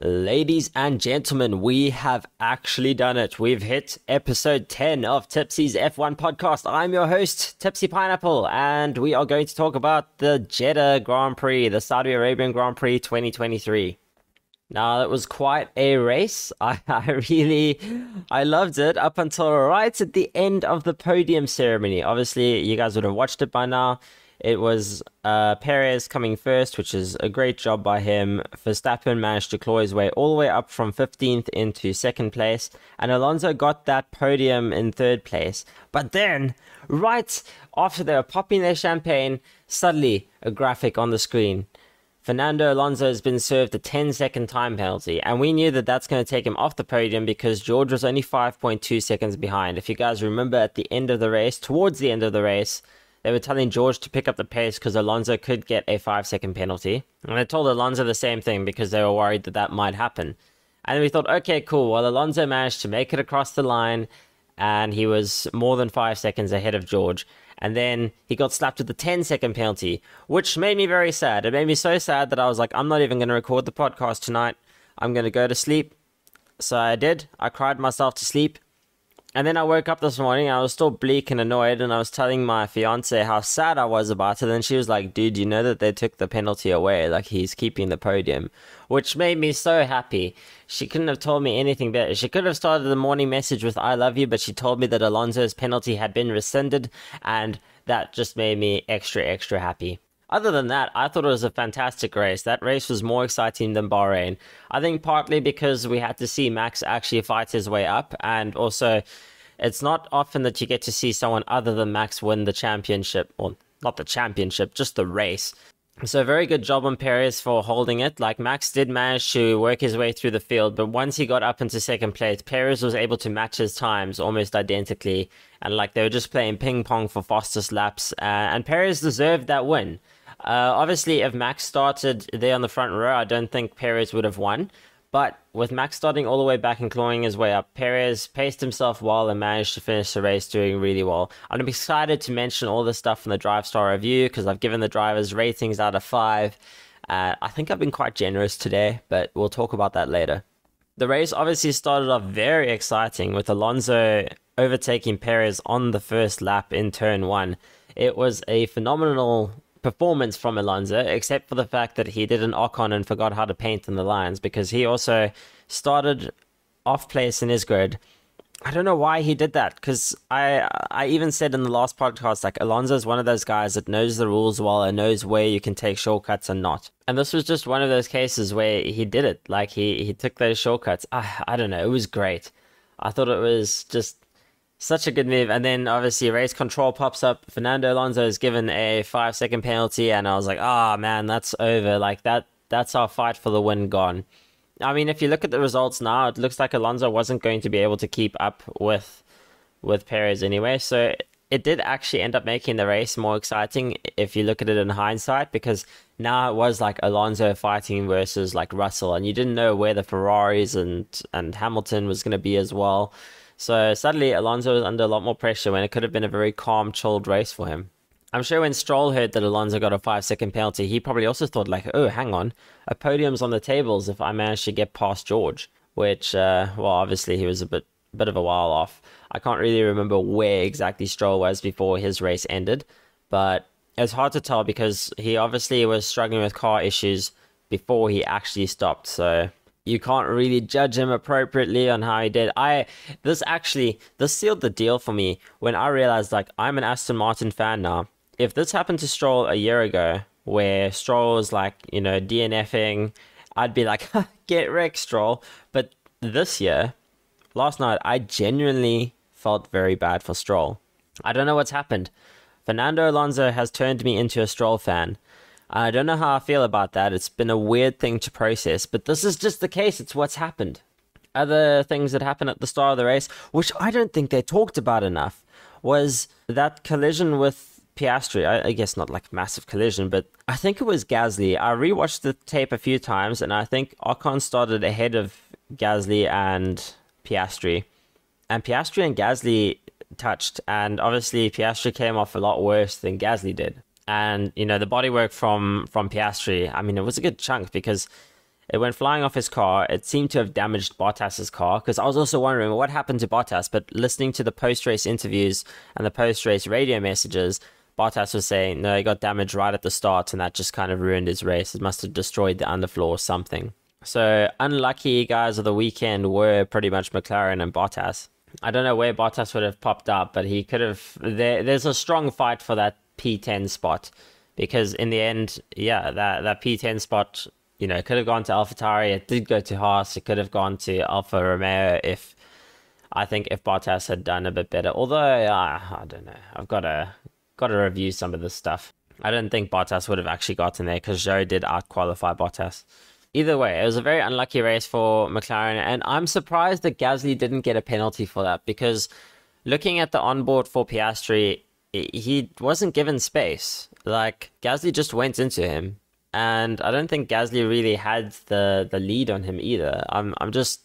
Ladies and gentlemen, we have actually done it. We've hit episode 10 of Tipsy's F1 podcast. I'm your host, Tipsy Pineapple, and we are going to talk about the Jeddah Grand Prix, the Saudi Arabian Grand Prix 2023. Now, it was quite a race. I loved it up until right at the end of the podium ceremony. Obviously, you guys would have watched it by now. It was Perez coming first, which is a great job by him. Verstappen managed to claw his way all the way up from 15th into second place, and Alonso got that podium in third place. But then, right after they were popping their champagne, suddenly a graphic on the screen. Fernando Alonso has been served a 10-second time penalty, and we knew that that's going to take him off the podium because George was only 5.2 seconds behind. If you guys remember at the end of the race, towards the end of the race, they were telling George to pick up the pace because Alonso could get a 5-second penalty. And they told Alonso the same thing because they were worried that that might happen. And we thought, okay, cool. Well, Alonso managed to make it across the line and he was more than 5 seconds ahead of George. And then he got slapped with the 10-second penalty, which made me very sad. It made me so sad that I was like, I'm not even going to record the podcast tonight. I'm going to go to sleep. So I did. I cried myself to sleep. And then I woke up this morning, I was still bleak and annoyed, and I was telling my fiance how sad I was about it, and she was like, dude, you know that they took the penalty away, like he's keeping the podium, which made me so happy. She couldn't have told me anything better. She could have started the morning message with I love you, but she told me that Alonso's penalty had been rescinded, and that just made me extra happy. Other than that, I thought it was a fantastic race. That race was more exciting than Bahrain. I think partly because we had to see Max actually fight his way up, and also it's not often that you get to see someone other than Max win the championship, or not the championship, just the race. So very good job on Perez for holding it. Like Max did manage to work his way through the field, but once he got up into second place, Perez was able to match his times almost identically, and like they were just playing ping pong for fastest laps, and Perez deserved that win. Obviously, if Max started there on the front row, I don't think Perez would have won. But with Max starting all the way back and clawing his way up, Perez paced himself well and managed to finish the race doing really well. I'm excited to mention all this stuff in the Drive Star review because I've given the drivers ratings out of 5. I think I've been quite generous today, but we'll talk about that later. The race obviously started off very exciting with Alonso overtaking Perez on the first lap in turn 1. It was a phenomenal performance from Alonso, except for the fact that he did an Ocon and forgot how to paint in the lines, because he also started off place in his grid. I don't know why he did that, because I even said in the last podcast, like, Alonso is one of those guys that knows the rules well and knows where you can take shortcuts and not. And this was just one of those cases where he did it. Like, he took those shortcuts. I don't know. It was great. I thought it was just such a good move. And then obviously race control pops up. Fernando Alonso is given a 5-second penalty, and I was like, man, that's over. Like that's our fight for the win gone. I mean, if you look at the results now, it looks like Alonso wasn't going to be able to keep up with Perez anyway. So it did actually end up making the race more exciting if you look at it in hindsight, because now it was like Alonso fighting versus like Russell, and you didn't know where the Ferraris and Hamilton was going to be as well. So suddenly Alonso was under a lot more pressure when it could have been a very calm, chilled race for him. I'm sure when Stroll heard that Alonso got a 5-second penalty, he probably also thought like, oh, hang on, a podium's on the tables if I manage to get past George, which, well, obviously he was a bit of a while off. I can't really remember where exactly Stroll was before his race ended, but it's hard to tell because he obviously was struggling with car issues before he actually stopped, so you can't really judge him appropriately on how he did. This sealed the deal for me when I realized, like, I'm an Aston Martin fan now. If this happened to Stroll a year ago, where Stroll was like, DNFing, I'd be like, get wrecked, Stroll. But this year, last night, I genuinely felt very bad for Stroll. I don't know what's happened. Fernando Alonso has turned me into a Stroll fan. I don't know how I feel about that. It's been a weird thing to process, but this is just the case. It's what's happened. Other things that happened at the start of the race, which I don't think they talked about enough, was that collision with Piastri. I guess not like massive collision, but I think it was Gasly. I rewatched the tape a few times, and I think Ocon started ahead of Gasly and Piastri. And Piastri and Gasly touched, and obviously Piastri came off a lot worse than Gasly did. And, the bodywork from Piastri, I mean, it was a good chunk because It went flying off his car. It seemed to have damaged Bottas's car, because I was also wondering what happened to Bottas. But listening to the post-race interviews and the post-race radio messages, Bottas was saying, no, he got damaged right at the start, and that just kind of ruined his race. It must have destroyed the underfloor or something. So unlucky guys of the weekend were pretty much McLaren and Bottas. I don't know where Bottas would have popped up, but he could have... There's a strong fight for that P10 spot, because in the end, yeah, that P10 spot... it could have gone to AlphaTauri. It did go to Haas. It could have gone to Alfa Romeo if Bottas had done a bit better. Although, I don't know. I've got to review some of this stuff. I don't think Bottas would have actually gotten there because Zhou did out-qualify Bottas. Either way, it was a very unlucky race for McLaren, and I'm surprised that Gasly didn't get a penalty for that, because looking at the onboard for Piastri, he wasn't given space. Like, Gasly just went into him. And I don't think Gasly really had the lead on him either. It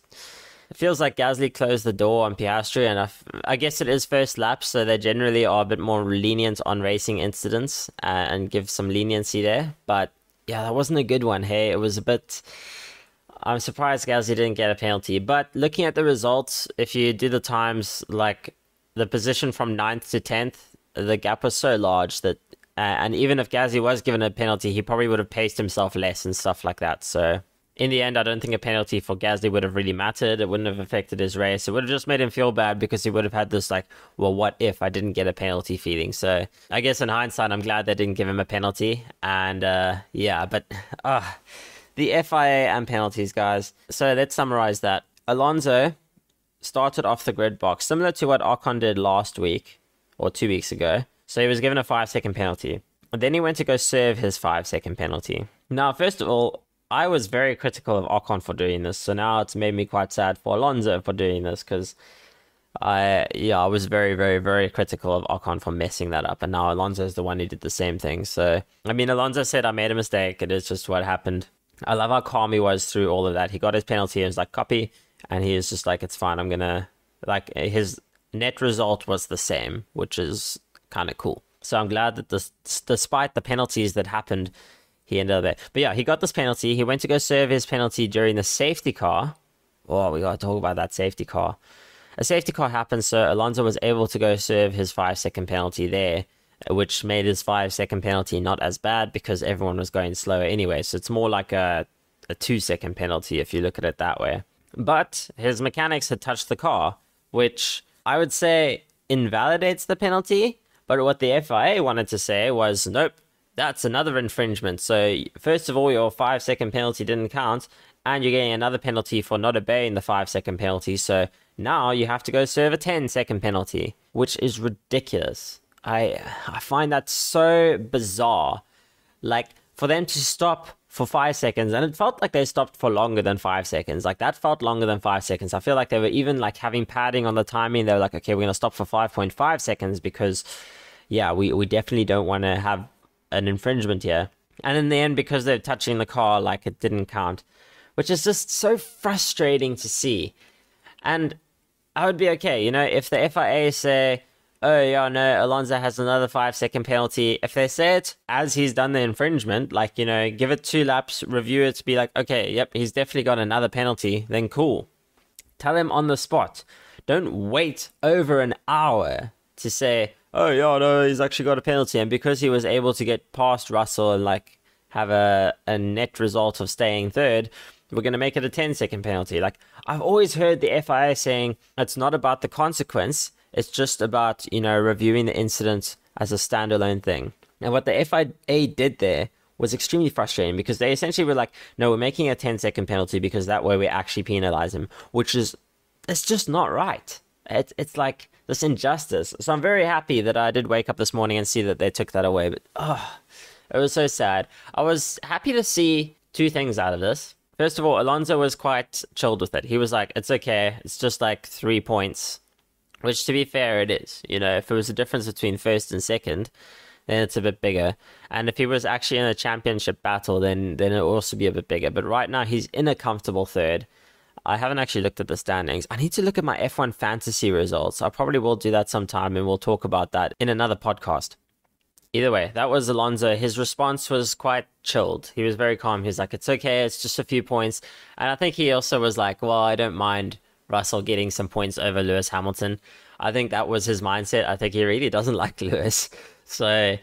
feels like Gasly closed the door on Piastri, and I guess it is first lap, so they generally are a bit more lenient on racing incidents and give some leniency there. But yeah, that wasn't a good one. Hey, it was a bit... I'm surprised Gasly didn't get a penalty. But looking at the results, if you do the times, like the position from 9th to 10th, the gap was so large that... and even if Gasly was given a penalty, he probably would have paced himself less and stuff like that. So in the end, I don't think a penalty for Gasly would have really mattered. It wouldn't have affected his race. It would have just made him feel bad, because he would have had this like, well, what if I didn't get a penalty feeling? So I guess in hindsight, I'm glad they didn't give him a penalty. And yeah, but the FIA and penalties, guys. So let's summarize that. Alonso started off the grid box, similar to what Ocon did last week or 2 weeks ago. So he was given a 5-second penalty. And then he went to go serve his 5-second penalty. Now, first of all, I was very critical of Ocon for doing this. So now it's made me quite sad for Alonso for doing this, because I was very, very, very critical of Ocon for messing that up. And now Alonso is the one who did the same thing. So, I mean, Alonso said, I made a mistake. It is just what happened. I love how calm he was through all of that. He got his penalty. He was like, copy. And he was just like, it's fine. I'm going to... Like, his net result was the same, which is... kind of cool. So I'm glad that despite the penalties that happened, he ended up there. But yeah, he got this penalty. He went to go serve his penalty during the safety car. Oh, we got to talk about that safety car. A safety car happened, so Alonso was able to go serve his 5-second penalty there, which made his 5-second penalty not as bad because everyone was going slower anyway. So it's more like a 2-second penalty if you look at it that way. But his mechanics had touched the car, which I would say invalidates the penalty. But what the FIA wanted to say was, nope, that's another infringement. So first of all, your 5-second penalty didn't count, and you're getting another penalty for not obeying the 5-second penalty. So now you have to go serve a 10-second penalty, which is ridiculous. I find that so bizarre. Like, for them to stop for 5 seconds, and it felt like they stopped for longer than 5 seconds. Like, that felt longer than 5 seconds. I feel like they were even like having padding on the timing. They were like, okay, we're going to stop for 5.5 seconds because, yeah, we definitely don't want to have an infringement here. And in the end, because they're touching the car, like, it didn't count, which is just so frustrating to see. And I would be okay, you know, if the FIA say, oh, yeah, no, Alonso has another 5-second penalty. If they say it as he's done the infringement, like, you know, give it 2 laps, review it, be like, okay, yep, he's definitely got another penalty, then cool. Tell him on the spot. Don't wait over an hour to say, oh, yeah, no, he's actually got a penalty. And because he was able to get past Russell and, like, have a net result of staying third, we're going to make it a 10-second penalty. Like, I've always heard the FIA saying it's not about the consequence. It's just about, you know, reviewing the incident as a standalone thing. And what the FIA did there was extremely frustrating because they essentially were like, no, we're making a 10-second penalty because that way we actually penalize him, which is, it's just not right. It's like this injustice. So I'm very happy that I did wake up this morning and see that they took that away. But, it was so sad. I was happy to see 2 things out of this. First of all, Alonso was quite chilled with it. He was like, it's okay. It's just like 3 points. Which, to be fair, it is. You know, if it was a difference between first and second, then it's a bit bigger. And if he was actually in a championship battle, then it will also be a bit bigger. But right now, he's in a comfortable third. I haven't actually looked at the standings. I need to look at my F1 fantasy results. I probably will do that sometime, and we'll talk about that in another podcast. Either way, that was Alonso. His response was quite chilled. He was very calm. He was like, it's okay, it's just a few points. And I think he also was like, well, I don't mind Russell getting some points over Lewis Hamilton. I think that was his mindset. I think he really doesn't like Lewis. So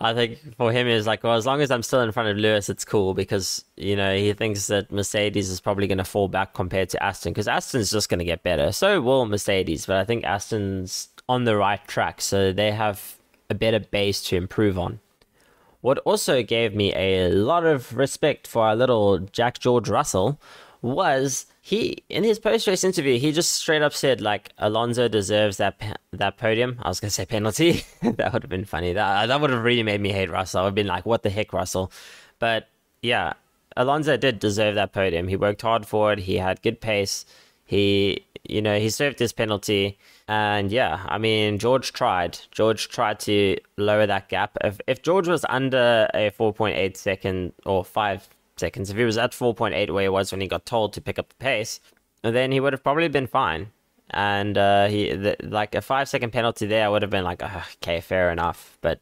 I think for him, it's like, well, as long as I'm still in front of Lewis, it's cool because, he thinks that Mercedes is probably going to fall back compared to Aston because Aston's just going to get better. So will Mercedes, but I think Aston's on the right track. So they have a better base to improve on. What also gave me a lot of respect for our little Jack George Russell was he, in his post-race interview, he just straight up said, like, Alonso deserves that podium. I was going to say penalty. That would have been funny. That would have really made me hate Russell. I would have been like, what the heck, Russell? But yeah, Alonso did deserve that podium. He worked hard for it. He had good pace. He served his penalty. And yeah, I mean, George tried. George tried to lower that gap. If George was under a 4.8 second or 5 seconds, if he was at 4.8 where he was when he got told to pick up the pace, then he would have probably been fine. And like a 5 second penalty there, I would have been like, oh, okay, fair enough. But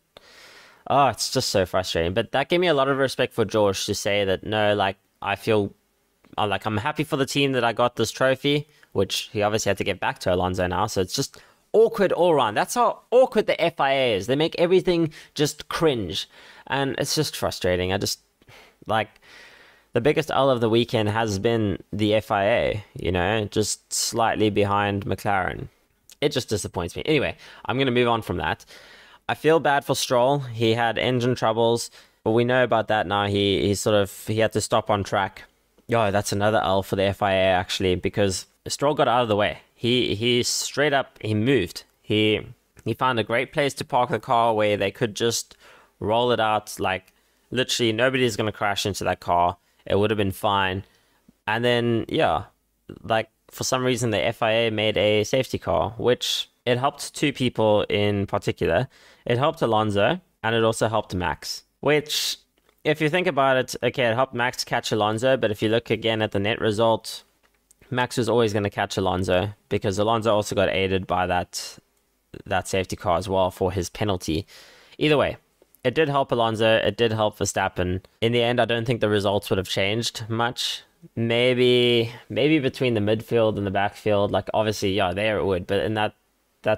it's just so frustrating. But that gave me a lot of respect for George to say that no, like I feel like I'm happy for the team that I got this trophy, which he obviously had to get back to Alonso now. So it's just awkward all around. That's how awkward the FIA is. They make everything just cringe. And it's just frustrating. I just, like, the biggest L of the weekend has been the FIA, just slightly behind McLaren. It just disappoints me. Anyway, I'm going to move on from that. I feel bad for Stroll. He had engine troubles, but we know about that now. He had to stop on track. Yo, that's another L for the FIA actually, because Stroll got out of the way. He straight up, he moved. He found a great place to park the car where they could just roll it out. Like, literally nobody's going to crash into that car. It would have been fine. And then, yeah, like for some reason the FIA made a safety car, which it helped two people in particular. It helped Alonso and it also helped Max, which, if you think about it, okay, it helped Max catch Alonso, but if you look again at the net result, Max was always going to catch Alonso because Alonso also got aided by that safety car as well for his penalty. Either way, it did help Alonso, it did help Verstappen. In the end, I don't think the results would have changed much. Maybe between the midfield and the backfield, like obviously, yeah, there it would, but in that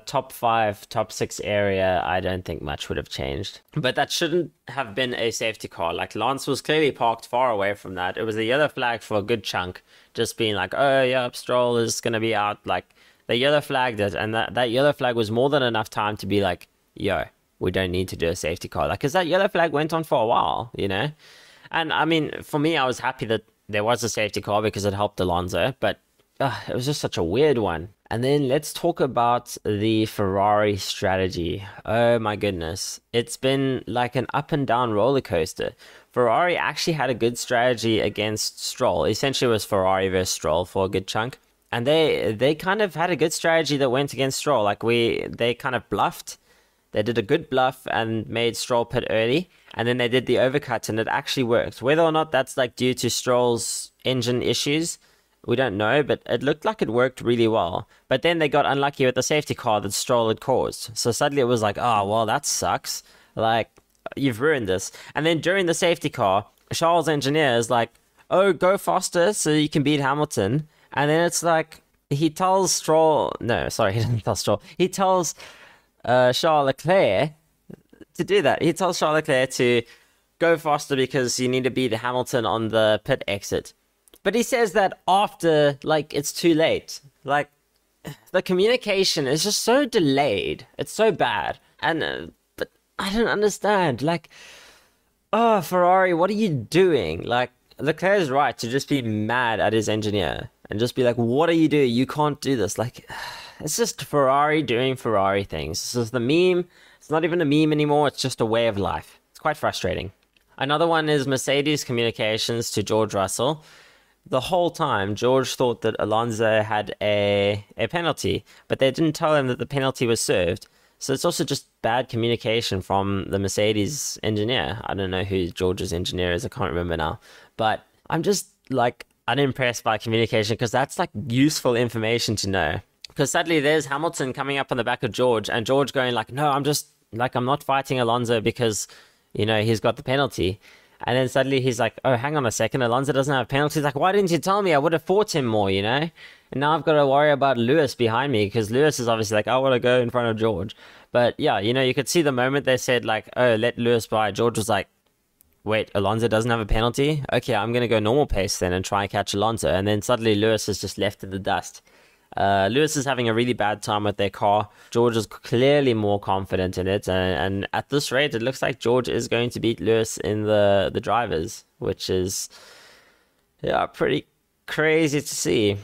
top 5, top 6 area, I don't think much would have changed. But that shouldn't have been a safety car. Like, Lance was clearly parked far away from that. It was a yellow flag for a good chunk, just being like, oh, yeah, Stroll is going to be out. Like, they yellow flagged it, and that yellow flag was more than enough time to be like, yo, we don't need to do a safety car. Like, because that yellow flag went on for a while, And, I mean, for me, I was happy that there was a safety car because it helped Alonso, but it was just such a weird one. And then let's talk about the Ferrari strategy. Oh my goodness. It's been like an up and down roller coaster. Ferrari actually had a good strategy against Stroll. Essentially it was Ferrari versus Stroll for a good chunk. And they kind of had a good strategy that went against Stroll. Like they kind of bluffed. They did a good bluff and made Stroll pit early. And then they did the overcut and it actually worked. Whether or not that's like due to Stroll's engine issues, we don't know, but it looked like it worked really well. But then they got unlucky with the safety car that Stroll had caused. So suddenly it was like, oh, well, that sucks. Like, you've ruined this. And then during the safety car, Charles' engineer is like, oh, go faster so you can beat Hamilton. And then it's like, he tells Stroll, no, sorry, he doesn't tell Stroll. He tells Charles Leclerc to do that. He tells Charles Leclerc to go faster because you need to beat Hamilton on the pit exit. But he says that after, like, it's too late. Like, the communication is just so delayed. It's so bad. And, but I don't understand. Like, oh, Ferrari, what are you doing? Like, Leclerc is right to just be mad at his engineer and just be like, what are you doing? You can't do this. Like, it's just Ferrari doing Ferrari things. This is the meme. It's not even a meme anymore. It's just a way of life. It's quite frustrating. Another one is Mercedes communications to George Russell. The whole time, George thought that Alonso had a penalty, but they didn't tell him that the penalty was served. So it's also just bad communication from the Mercedes engineer. I don't know who George's engineer is. I can't remember now. But I'm just, like, unimpressed by communication because that's, like, useful information to know. Because suddenly there's Hamilton coming up on the back of George and George going like, no, I'm just like, I'm not fighting Alonso because, he's got the penalty. And then suddenly he's like, oh, hang on a second, Alonso doesn't have penalties. Like, why didn't you tell me? I would have fought him more, And now I've got to worry about Lewis behind me, because Lewis is obviously like, I want to go in front of George. But yeah, you could see the moment they said like, oh, let Lewis by, George was like, wait, Alonso doesn't have a penalty? Okay, I'm going to go normal pace then and try and catch Alonso. And then suddenly Lewis is just left in the dust. Lewis is having a really bad time with their car. George is clearly more confident in it, and at this rate, it looks like George is going to beat Lewis in the drivers, which is pretty crazy to see.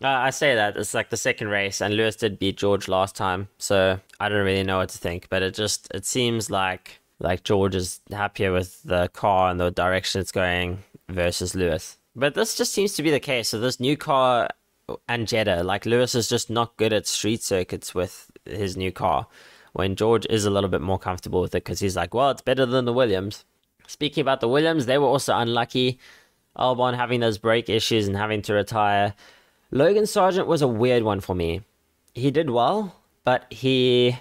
I say that it's like the second race, and Lewis did beat George last time, so I don't really know what to think. But it seems like George is happier with the car and the direction it's going versus Lewis. But this just seems to be the case. So this new car and Jeddah, like, Lewis is just not good at street circuits with his new car, when George is a little bit more comfortable with it, because he's like, well, it's better than the Williams. Speaking about the Williams, they were also unlucky. Albon having those brake issues and having to retire. Logan Sargent was a weird one for me. He did well, but he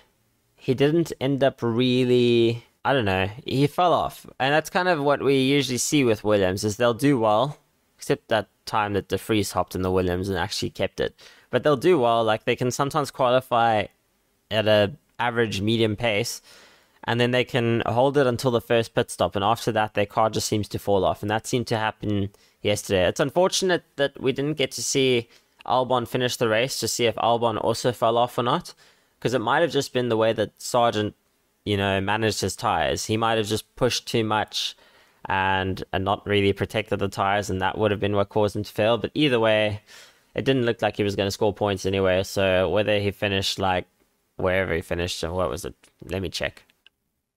didn't end up really, I don't know, he fell off. And that's kind of what we usually see with Williams, is they'll do well, except that time that De Vries hopped in the Williams and actually kept it. But they'll do well, like they can sometimes qualify at a average medium pace, and then they can hold it until the first pit stop, and after that their car just seems to fall off, and that seemed to happen yesterday. It's unfortunate that we didn't get to see Albon finish the race to see if Albon also fell off or not, because it might have just been the way that Sargent, managed his tires. He might have just pushed too much and not really protected the tires, and that would have been what caused him to fail. But either way, it didn't look like he was going to score points anyway, so whether he finished like wherever he finished, what was it, let me check.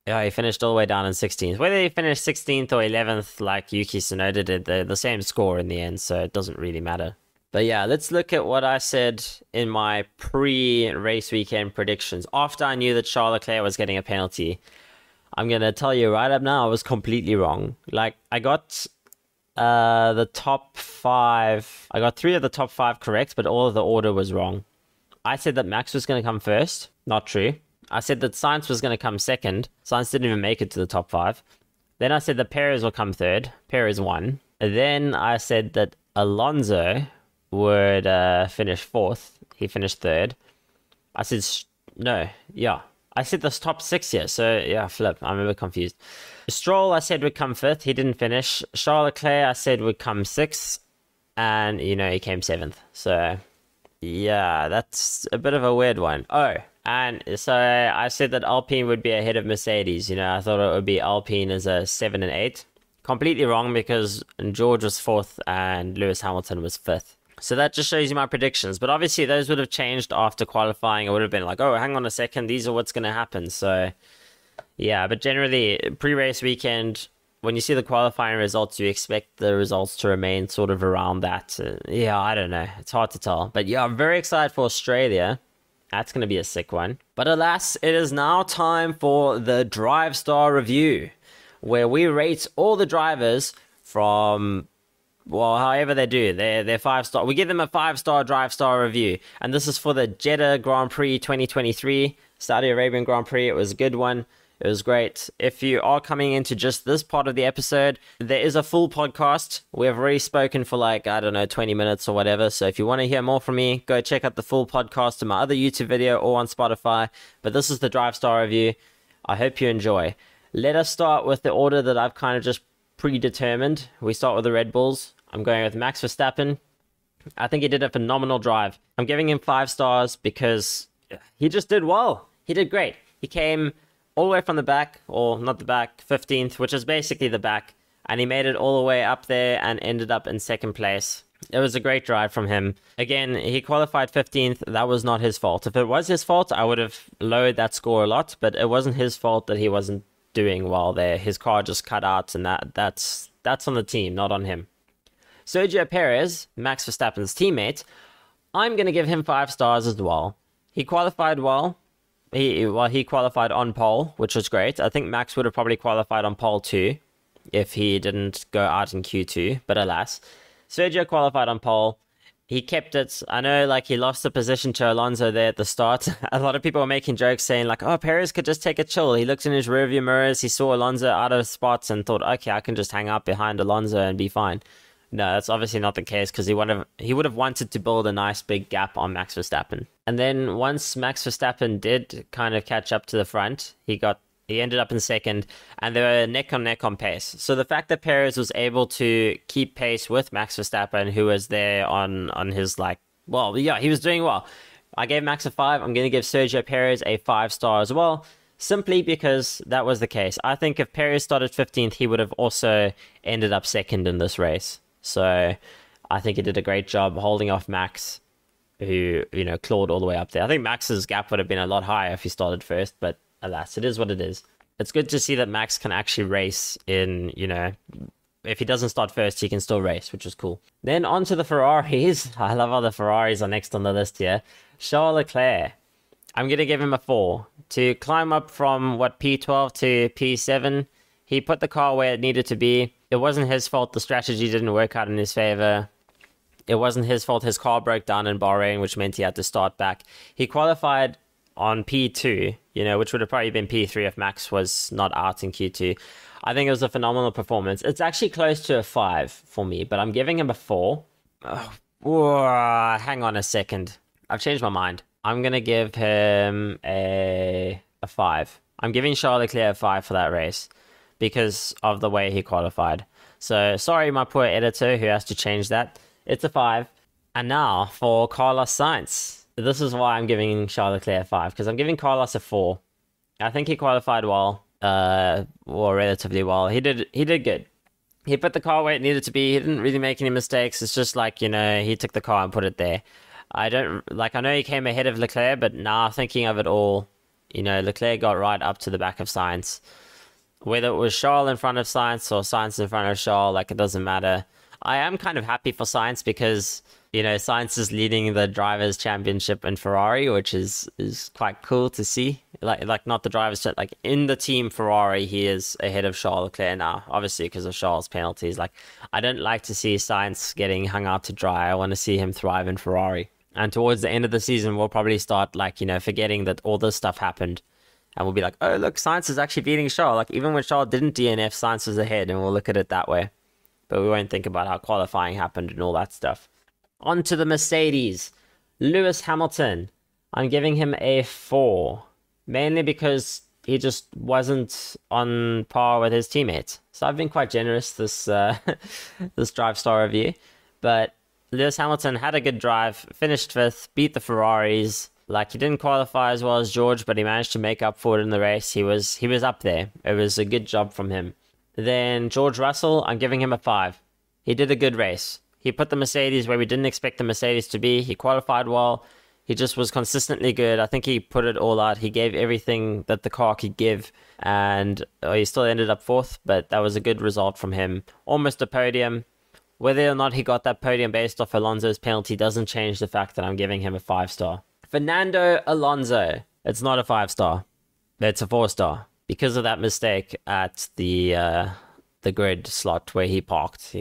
Yeah, he finished all the way down in 16th. Whether he finished 16th or 11th like Yuki Tsunoda did, they're the same score in the end, so it doesn't really matter. But yeah, let's look at what I said in my pre-race weekend predictions after I knew that Charles Leclerc was getting a penalty. I'm going to tell you right up now, I was completely wrong. Like, I got the top 5. I got 3 of the top 5 correct, but all of the order was wrong. I said that Max was going to come first. Not true. I said that Sainz was going to come second. Sainz didn't even make it to the top 5. Then I said that Perez will come third. Perez won. And then I said that Alonso would finish 4th. He finished 3rd. I said, I said this top 6 here, so yeah, flip. I'm a bit confused. Stroll, I said would come 5th. He didn't finish. Charles Leclerc, I said would come 6th. And, he came 7th. So, yeah, that's a bit of a weird one. Oh, and so I said that Alpine would be ahead of Mercedes. I thought it would be Alpine as a 7 and 8. Completely wrong, because George was 4th and Lewis Hamilton was 5th. So that just shows you my predictions. But obviously those would have changed after qualifying. It would have been like, oh, hang on a second, these are what's going to happen. So yeah, but generally pre-race weekend, when you see the qualifying results, you expect the results to remain sort of around that. Yeah, I don't know. It's hard to tell. But yeah, I'm very excited for Australia. That's going to be a sick one. But alas, it is now time for the Drive Star Review, where we rate all the drivers from, well, however they do. They're 5-star. We give them a 5-star Drive Star review. And this is for the Jeddah Grand Prix 2023, Saudi Arabian Grand Prix. It was a good one. It was great. If you are coming into just this part of the episode, there is a full podcast. We have already spoken for 20 minutes or whatever. So if you want to hear more from me, go check out the full podcast in my other YouTube video or on Spotify. But this is the Drive Star review. I hope you enjoy. Let us start with the order that I've kind of just predetermined. We start with the Red Bulls. I'm going with Max Verstappen. I think he did a phenomenal drive. I'm giving him 5 stars because he just did well. He did great. He came all the way from the back, or not the back, 15th, which is basically the back, and he made it all the way up there and ended up in 2nd place. It was a great drive from him. Again, he qualified 15th. That was not his fault. If it was his fault, I would have lowered that score a lot, but it wasn't his fault that he wasn't doing well there. His car just cut out, and that's on the team, not on him. Sergio Perez, Max Verstappen's teammate, I'm going to give him 5 stars as well. He qualified well. He qualified on pole, which was great. I think Max would have probably qualified on pole too if he didn't go out in Q2, but alas. Sergio qualified on pole. he kept it. I know, like, he lost the position to Alonso there at the start. A lot of people were making jokes saying, like, oh, Perez could just take a chill. He looked in his rearview mirrors, he saw Alonso out of spots and thought, okay, I can just hang out behind Alonso and be fine. No, that's obviously not the case because he would have wanted to build a nice big gap on Max Verstappen. And then once Max Verstappen did kind of catch up to the front, he ended up in second, and they were neck on neck on pace. So the fact that Perez was able to keep pace with Max Verstappen, who was there on his, like, well, yeah, he was doing well. I gave Max a 5. I'm going to give Sergio Perez a 5-star as well, simply because that was the case. I think if Perez started 15th, he would have also ended up second in this race. So I think he did a great job holding off Max, who, clawed all the way up there. I think Max's gap would have been a lot higher if he started first, but alas, it is what it is. It's good to see that Max can actually race in, if he doesn't start first, he can still race, which is cool. Then on to the Ferraris. I love how the Ferraris are next on the list here. Charles Leclerc. I'm going to give him a 4. To climb up from, P12 to P7, he put the car where it needed to be. It wasn't his fault the strategy didn't work out in his favor. It wasn't his fault his car broke down in Bahrain, which meant he had to start back. He qualified on P2, which would have probably been P3 if Max was not out in Q2. I think it was a phenomenal performance. It's actually close to a 5 for me, but I'm giving him a 4. Hang on a second. I've changed my mind. I'm going to give him a 5. I'm giving Charles Leclerc a 5 for that race because of the way he qualified. So, sorry, my poor editor who has to change that. It's a 5. And now for Carlos Sainz. This is why I'm giving Charles Leclerc a 5, because I'm giving Carlos a 4. I think he qualified well, relatively well. He did good. He put the car where it needed to be. He didn't really make any mistakes. It's just like, he took the car and put it there. I know he came ahead of Leclerc, but now thinking of it all, Leclerc got right up to the back of Sainz. Whether it was Charles in front of Sainz or Sainz in front of Charles, it doesn't matter. I am kind of happy for Sainz because, Sainz is leading the Drivers' Championship in Ferrari, which is quite cool to see. Like not the Drivers' like in the team Ferrari, he is ahead of Charles Leclerc now, obviously because of Charles' penalties. I don't like to see Sainz getting hung out to dry. I want to see him thrive in Ferrari. And towards the end of the season, we'll probably start, forgetting that all this stuff happened. And we'll be like, oh, look, Sainz is actually beating Charles. Even when Charles didn't DNF, Sainz was ahead, and we'll look at it that way. But we won't think about how qualifying happened and all that stuff. On to the Mercedes. Lewis Hamilton. I'm giving him a 4. Mainly because he just wasn't on par with his teammates. So I've been quite generous this drive star review. But Lewis Hamilton had a good drive, finished 5th, beat the Ferraris. He didn't qualify as well as George, but he managed to make up for it in the race. He was up there. It was a good job from him. Then George Russell, I'm giving him a 5. He did a good race. He put the Mercedes where we didn't expect the Mercedes to be. He qualified well. He just was consistently good. I think he put it all out. He gave everything that the car could give. And he still ended up 4th, but that was a good result from him. Almost a podium. Whether or not he got that podium based off Alonso's penalty doesn't change the fact that I'm giving him a 5-star. Fernando Alonso. It's not a 5-star. It's a 4-star. Because of that mistake at the grid slot where he parked.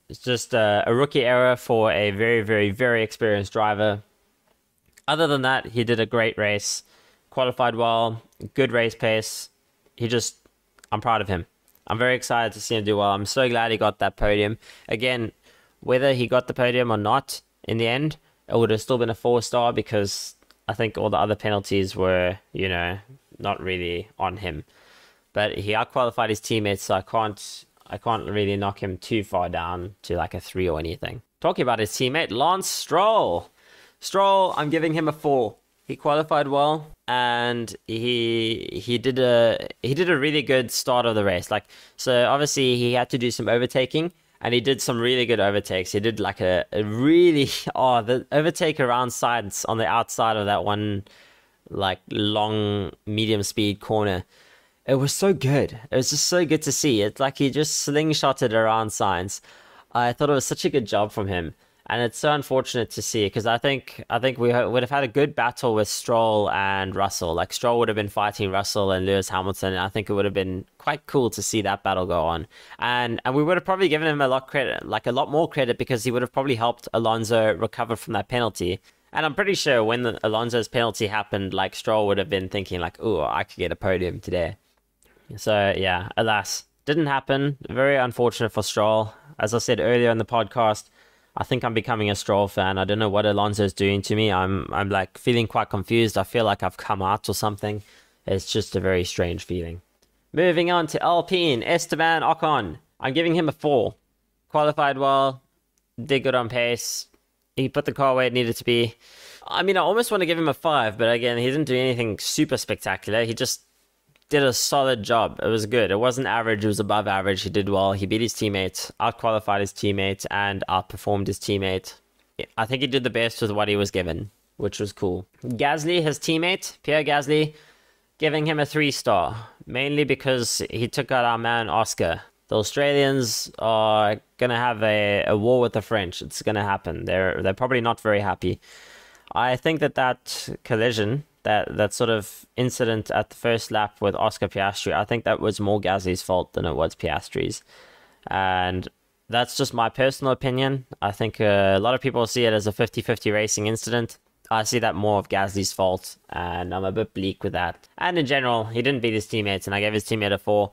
It's just a rookie error for a very, very, very experienced driver. Other than that, he did a great race. Qualified well. Good race pace. I'm proud of him. I'm very excited to see him do well. I'm so glad he got that podium. Again, whether he got the podium or not, in the end, it would have still been a 4-star because I think all the other penalties were, not really on him. But he outqualified his teammates, so I can't really knock him too far down to a 3 or anything. Talking about his teammate, Lance Stroll. Stroll, I'm giving him a 4. He qualified well, and he did a really good start of the race. So obviously he had to do some overtaking, and he did some really good overtakes. He did a really the overtake around sides on the outside of that one long medium speed corner. It was so good. It was just so good to see. It's he just slingshotted around Sainz. I thought it was such a good job from him. And it's so unfortunate to see because I think we would have had a good battle with Stroll and Russell. Like Stroll would have been fighting Russell and Lewis Hamilton, and I think it would have been quite cool to see that battle go on. And we would have probably given him a lot more credit because he would have probably helped Alonso recover from that penalty. And I'm pretty sure when Alonso's penalty happened, like Stroll would have been thinking like, "Oh, I could get a podium today." So yeah, alas, didn't happen. Very unfortunate for Stroll. As I said earlier in the podcast, I think I'm becoming a Stroll fan. I don't know what Alonso's doing to me. I'm like feeling quite confused. I feel like I've come out or something. It's just a very strange feeling. Moving on to Alpine, Esteban Ocon. I'm giving him a 4. Qualified well, did good on pace. He put the car where it needed to be. I mean, I almost want to give him a 5, but again, he didn't do anything super spectacular. He just did a solid job. It was good. It wasn't average. It was above average. He did well. He beat his teammate, outqualified his teammate, and outperformed his teammate. I think he did the best with what he was given, which was cool. Gasly, his teammate, Pierre Gasly, giving him a 3-star, mainly because he took out our man Oscar. The Australians are gonna have a war with the French. It's gonna happen. They're probably not very happy. I think that collision, that sort of incident at the first lap with Oscar Piastri, I think that was more Gasly's fault than it was Piastri's. And that's just my personal opinion. I think a lot of people see it as a 50-50 racing incident. I see that more of Gasly's fault, and I'm a bit bleak with that. And in general, he didn't beat his teammates, and I gave his teammate a 4.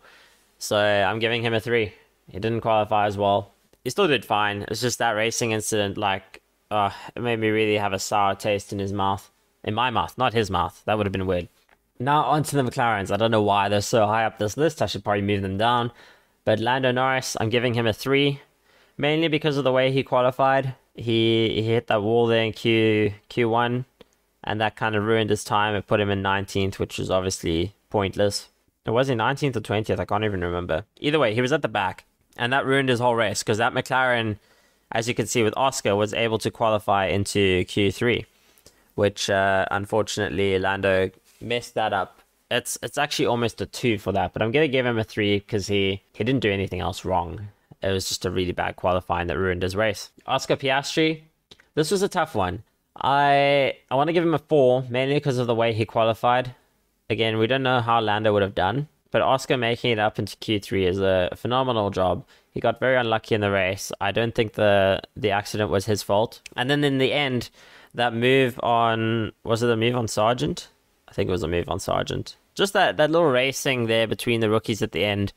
So I'm giving him a 3. He didn't qualify as well. He still did fine. It's just that racing incident, it made me really have a sour taste in his mouth. In my mouth, not his mouth. That would have been weird. Now onto the McLarens. I don't know why they're so high up this list. I should probably move them down. But Lando Norris, I'm giving him a 3. Mainly because of the way he qualified. He hit that wall there in Q1. And that kind of ruined his time. It put him in 19th, which was obviously pointless. It was he 19th or 20th? I can't even remember. Either way, he was at the back. And that ruined his whole race. Because that McLaren, as you can see with Oscar, was able to qualify into Q3. Which, unfortunately, Lando messed that up. It's actually almost a 2 for that, but I'm going to give him a 3 because he didn't do anything else wrong. It was just a really bad qualifying that ruined his race. Oscar Piastri, this was a tough one. I want to give him a 4, mainly because of the way he qualified. Again, we don't know how Lando would have done, but Oscar making it up into Q3 is a phenomenal job. He got very unlucky in the race. I don't think the accident was his fault. And then in the end, that move on, was it a move on Sargent? I think it was a move on Sargent. Just that little racing there between the rookies at the end.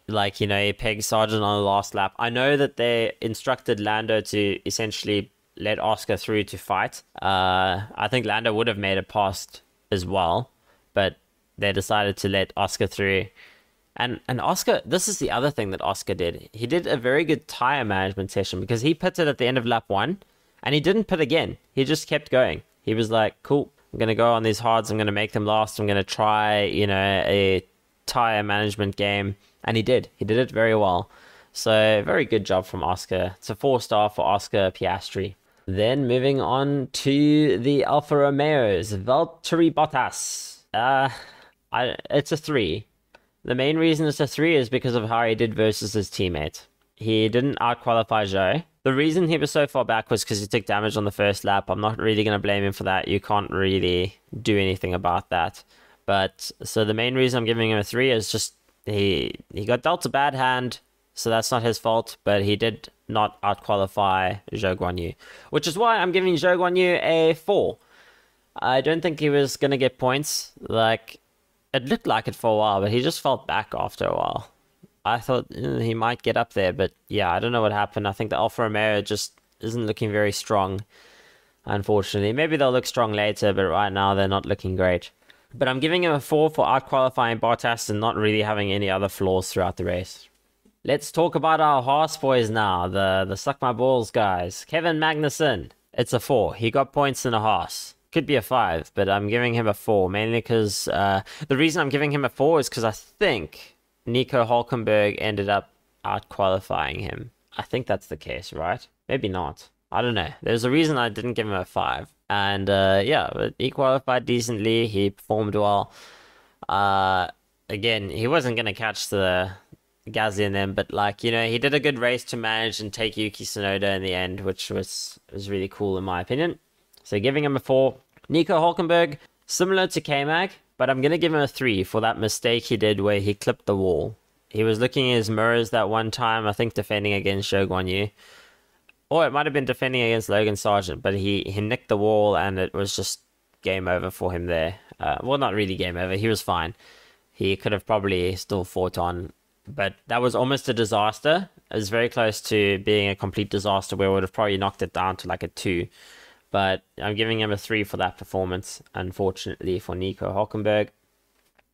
He pegged Sargent on the last lap. I know that they instructed Lando to essentially let Oscar through to fight. I think Lando would have made it past as well, but they decided to let Oscar through. And Oscar, this is the other thing that Oscar did. He did a very good tire management session because he pitted at the end of lap 1. And he didn't pit again. He just kept going. He was like, cool, I'm going to go on these hards. I'm going to make them last. I'm going to try, a tire management game. And he did. He did it very well. So very good job from Oscar. It's a 4-star for Oscar Piastri. Then moving on to the Alfa Romeos. Valtteri Bottas. It's a 3. The main reason it's a 3 is because of how he did versus his teammate. He didn't outqualify Zhou. The reason he was so far back was because he took damage on the first lap. I'm not really going to blame him for that. You can't really do anything about that. But so the main reason I'm giving him a 3 is just he got dealt a bad hand, so that's not his fault. But he did not outqualify Zhou Guanyu, which is why I'm giving Zhou Guanyu a 4. I don't think he was going to get points. It looked like it for a while, but he just fell back after a while. I thought he might get up there, but yeah, I don't know what happened. I think the Alfa Romeo just isn't looking very strong, unfortunately. Maybe they'll look strong later, but right now they're not looking great. But I'm giving him a 4 for outqualifying Bottas and not really having any other flaws throughout the race. Let's talk about our Haas boys now, the suck my balls guys. Kevin Magnussen, it's a 4. He got points in a Haas. Could be a 5, but I'm giving him a 4, mainly because the reason I'm giving him a 4 is because I think Nico Hulkenberg ended up out-qualifying him. I think that's the case, right? Maybe not. I don't know. There's a reason I didn't give him a 5. And but he qualified decently. He performed well. Again, he wasn't going to catch the Gasly and them, but like, he did a good race to manage and take Yuki Tsunoda in the end, which was really cool in my opinion. So giving him a 4. Nico Hulkenberg, similar to K-Mag, but I'm going to give him a 3 for that mistake he did where he clipped the wall. He was looking at his mirrors that one time, I think defending against Zhou Guanyu. Or it might have been defending against Logan Sargent, but he nicked the wall and it was just game over for him there. Well, not really game over. He was fine. He could have probably still fought on, but that was almost a disaster. It was very close to being a complete disaster where we would have probably knocked it down to like a 2. But I'm giving him a 3 for that performance, unfortunately, for Nico Hulkenberg.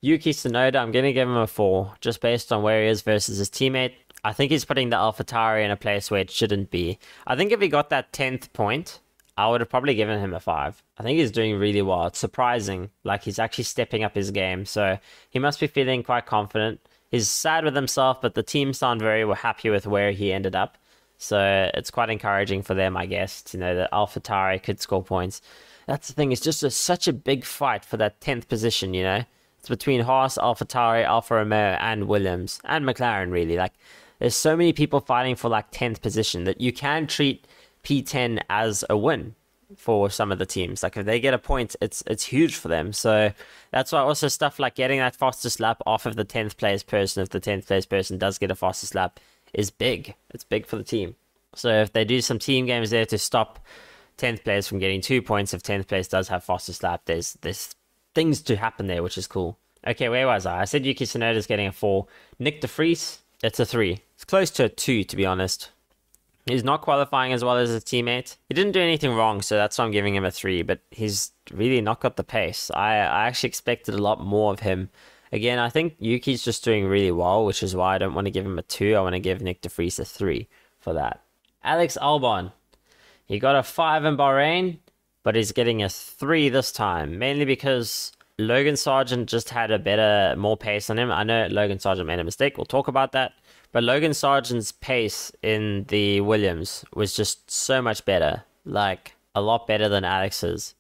Yuki Tsunoda, I'm going to give him a 4, just based on where he is versus his teammate. I think he's putting the AlphaTauri in a place where it shouldn't be. I think if he got that 10th point, I would have probably given him a 5. I think he's doing really well. It's surprising. Like, he's actually stepping up his game. So he must be feeling quite confident. He's sad with himself, but the team sound very happy with where he ended up. So it's quite encouraging for them, I guess, to know that AlphaTauri could score points. That's the thing. It's just such a big fight for that 10th position, It's between Haas, AlphaTauri, Alfa Romeo, and Williams, and McLaren, really. Like, there's so many people fighting for, like, 10th position that you can treat P10 as a win for some of the teams. Like, if they get a point, it's huge for them. So that's why also stuff like getting that fastest lap off of the 10th place person, if the 10th place person does get a fastest lap, is big. It's big for the team. So if they do some team games there to stop 10th place from getting 2 points, if 10th place does have fastest lap, there's things to happen there, which is cool. Okay, where was I? I said Yuki Tsunoda's getting a 4. Nick de Vries, it's a 3. It's close to a 2, to be honest. He's not qualifying as well as his teammate. He didn't do anything wrong, so that's why I'm giving him a 3, but he's really not got the pace. I actually expected a lot more of him. Again, I think Yuki's just doing really well, which is why I don't want to give him a 2. I want to give Nick de Vries a 3 for that. Alex Albon. He got a 5 in Bahrain, but he's getting a 3 this time, mainly because Logan Sargent just had more pace on him. I know Logan Sargent made a mistake. We'll talk about that. But Logan Sargent's pace in the Williams was just so much better. Like, a lot better than Alex's.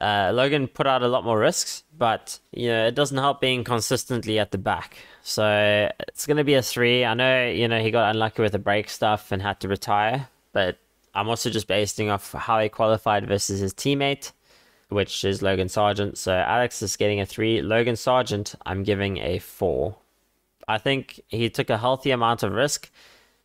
Logan put out a lot more risks, but, it doesn't help being consistently at the back. So, it's going to be a 3. I know, he got unlucky with the brake stuff and had to retire, but I'm also just basing off how he qualified versus his teammate, which is Logan Sargent. So, Alex is getting a 3. Logan Sargent, I'm giving a 4. I think he took a healthy amount of risk.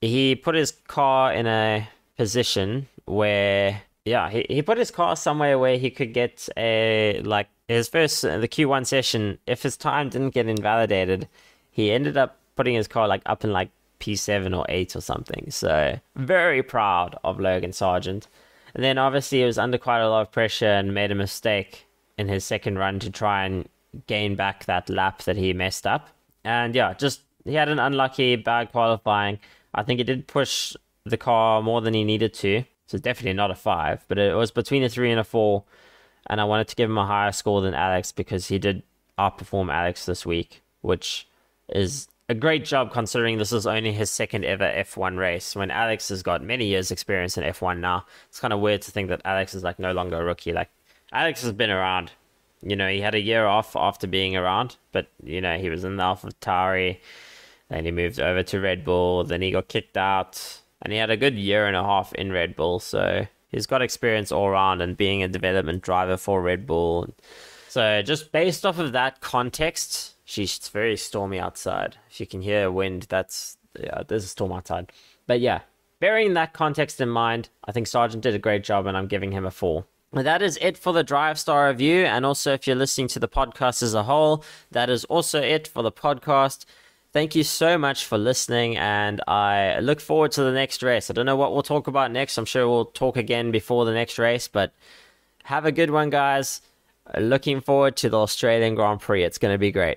He put his car in a position where, he put his car somewhere where he could get the Q1 session. If his time didn't get invalidated, he ended up putting his car up in P7 or 8 or something. So very proud of Logan Sargent. And then obviously he was under quite a lot of pressure and made a mistake in his second run to try and gain back that lap that he messed up. And he had an unlucky bad qualifying. I think he did push the car more than he needed to. So definitely not a 5, but it was between a 3 and a 4. And I wanted to give him a higher score than Alex because he did outperform Alex this week, which is a great job considering this is only his second ever F1 race, when Alex has got many years experience in F1 now. It's kind of weird to think that Alex is no longer a rookie. Alex has been around. He had a year off after being around, but, he was in the AlphaTauri, then he moved over to Red Bull, then he got kicked out, and he had a good year and a half in Red Bull, so he's got experience all around and being a development driver for Red Bull. So just based off of that context, it's very stormy outside. If you can hear wind, there's a storm outside. But bearing that context in mind, I think Sargent did a great job and I'm giving him a 4. That is it for the Drive Star review, and also if you're listening to the podcast as a whole, that is also it for the podcast. Thank you so much for listening, and I look forward to the next race. I don't know what we'll talk about next. I'm sure we'll talk again before the next race, but have a good one, guys. Looking forward to the Australian Grand Prix. It's going to be great.